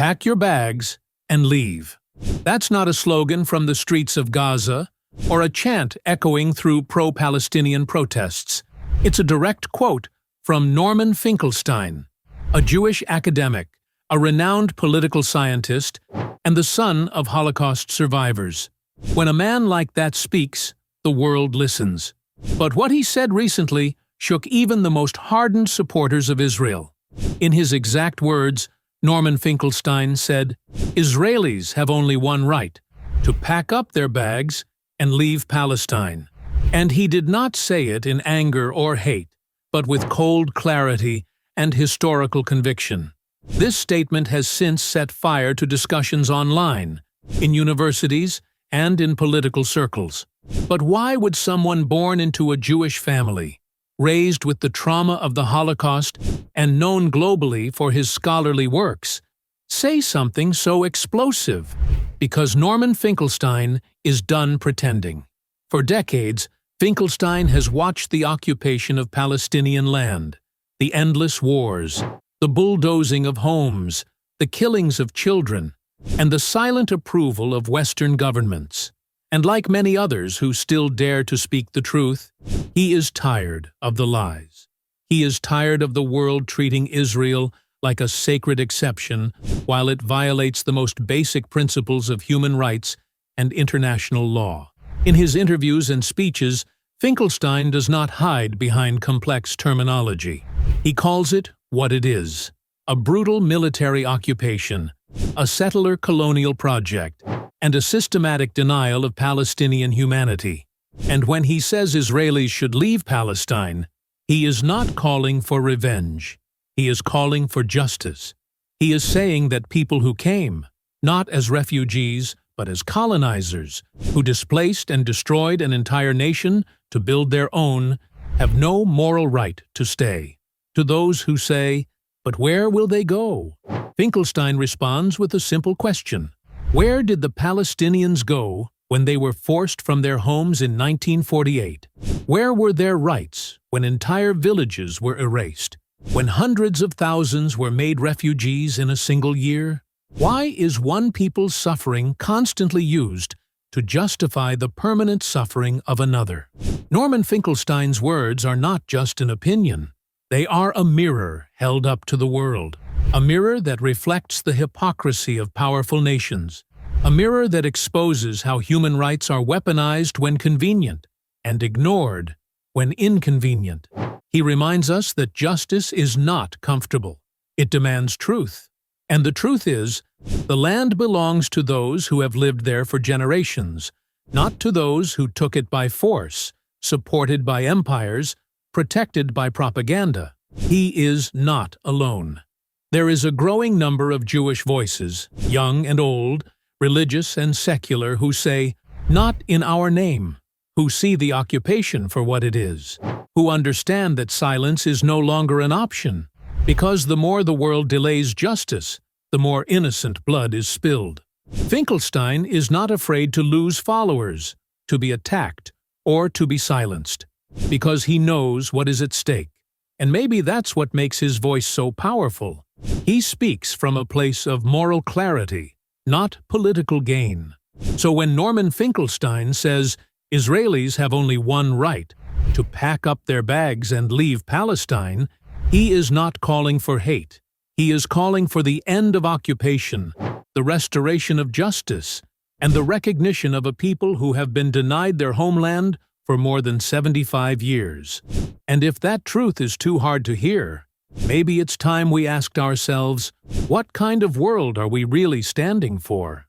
pack your bags and leave. That's not a slogan from the streets of Gaza or a chant echoing through pro-Palestinian protests. It's a direct quote from Norman Finkelstein, a Jewish academic, a renowned political scientist, and the son of Holocaust survivors. When a man like that speaks, the world listens. But what he said recently shook even the most hardened supporters of Israel. In his exact words, Norman Finkelstein said, "Israelis have only one right, to pack up their bags and leave Palestine." And he did not say it in anger or hate, but with cold clarity and historical conviction. This statement has since set fire to discussions online, in universities, and in political circles. But why would someone born into a Jewish family, raised with the trauma of the Holocaust and known globally for his scholarly works, say something so explosive? Because Norman Finkelstein is done pretending. For decades, Finkelstein has watched the occupation of Palestinian land, the endless wars, the bulldozing of homes, the killings of children, and the silent approval of Western governments. And like many others who still dare to speak the truth, he is tired of the lies. He is tired of the world treating Israel like a sacred exception while it violates the most basic principles of human rights and international law. In his interviews and speeches, Finkelstein does not hide behind complex terminology. He calls it what it is: a brutal military occupation, a settler colonial project, and a systematic denial of Palestinian humanity. And when he says Israelis should leave Palestine, he is not calling for revenge. He is calling for justice. He is saying that people who came, not as refugees, but as colonizers, who displaced and destroyed an entire nation to build their own, have no moral right to stay. To those who say, "But where will they go?" Finkelstein responds with a simple question. Where did the Palestinians go when they were forced from their homes in 1948? Where were their rights when entire villages were erased? When hundreds of thousands were made refugees in a single year? Why is one people's suffering constantly used to justify the permanent suffering of another? Norman Finkelstein's words are not just an opinion. They are a mirror held up to the world. A mirror that reflects the hypocrisy of powerful nations. A mirror that exposes how human rights are weaponized when convenient and ignored when inconvenient. He reminds us that justice is not comfortable. It demands truth. And the truth is, the land belongs to those who have lived there for generations, not to those who took it by force, supported by empires, protected by propaganda. He is not alone. There is a growing number of Jewish voices, young and old, religious and secular, who say, "Not in our name," who see the occupation for what it is, who understand that silence is no longer an option, because the more the world delays justice, the more innocent blood is spilled. Finkelstein is not afraid to lose followers, to be attacked, or to be silenced, because he knows what is at stake. And maybe that's what makes his voice so powerful. He speaks from a place of moral clarity, not political gain. So when Norman Finkelstein says Israelis have only one right, to pack up their bags and leave Palestine, he is not calling for hate. He is calling for the end of occupation, the restoration of justice, and the recognition of a people who have been denied their homeland for more than 75 years. And if that truth is too hard to hear, maybe it's time we asked ourselves, what kind of world are we really standing for?